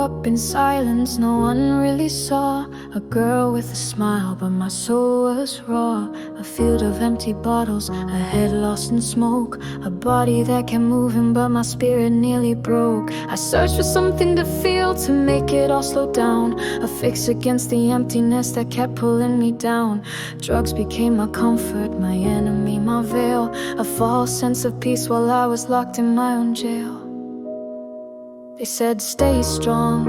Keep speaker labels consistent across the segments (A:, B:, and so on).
A: up in silence, no one really saw. A girl with a smile, but my soul was raw. A field of empty bottles, a head lost in smoke. A body that kept moving, but my spirit nearly broke. I searched for something to feel, to make it all slow down. A fix against the emptiness that kept pulling me down. Drugs became my comfort, my enemy, my veil. A false sense of peace while I was locked in my own jail. They said stay strong,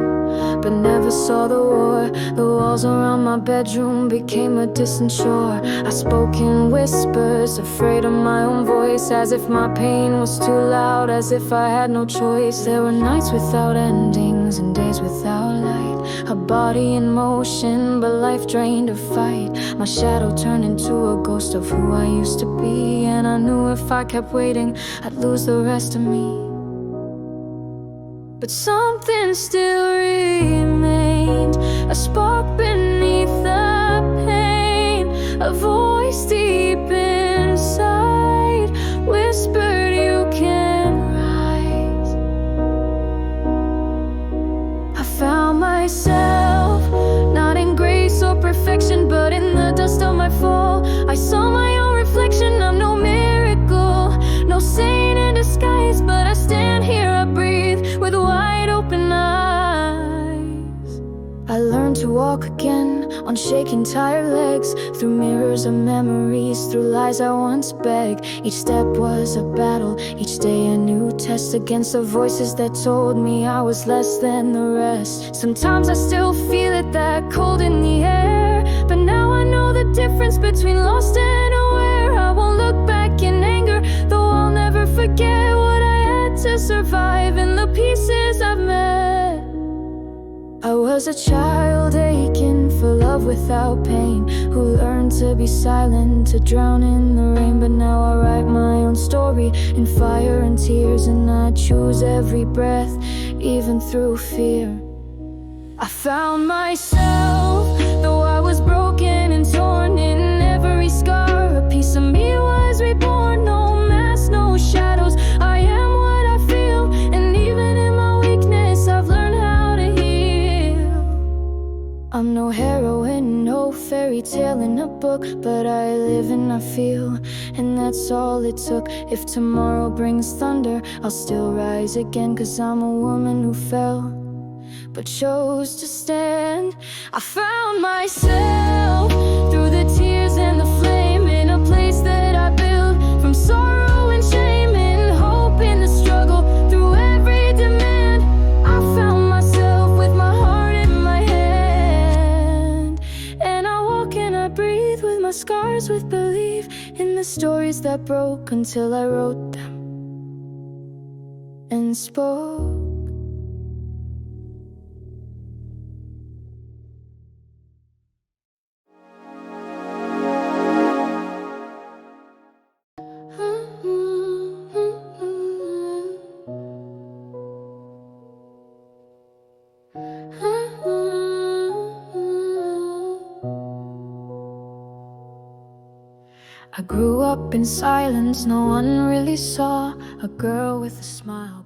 A: but never saw the war. The walls around my bedroom became a distant shore. I spoke in whispers, afraid of my own voice, as if my pain was too loud, as if I had no choice. There were nights without endings and days without light. A body in motion, but life drained a fight. My shadow turned into a ghost of who I used to be, and I knew if I kept waiting, I'd lose the rest of me. But something still remained, a spark beneath the pain. A voice deep inside whispered, you can rise. I found myself, not in grace or perfection, but in the dust of my fall. I saw my own reflection, I'm no miracle, no saint in disguise, but I stand here, I breathe with wide open eyes. I learned to walk again on shaking, tired legs, through mirrors of memories, through lies I once begged. Each step was a battle, each day a new test, against the voices that told me I was less than the rest. Sometimes I still feel it, that cold in the air, but now I know the difference between lost and aware. I won't look back in anger, though I'll never forget what I had to survive and the pieces I've met. I was a child aching for love without pain, who learned to be silent, to drown in the rain. But now I write my own story in fire and tears, and I choose every breath, even through fear. I found myself, though I was broken and torn in every scar. A piece of me was reborn, no mask, no shadows. I am what I feel, and even in my weakness I've learned how to heal. I'm no heroine, no fairy tale in a book, but I live and I feel, and that's all it took. If tomorrow brings thunder, I'll still rise again, 'cause I'm a woman who fell, but chose to stand. I found myself through the tears and the flame, in a place that I built from sorrow and shame, and hope in the struggle. Through every demand, I found myself with my heart in my hand. And I walk and I breathe with my scars, with belief in the stories that broke, until I wrote them and spoke. I grew up in silence, no one really saw. A girl with a smile.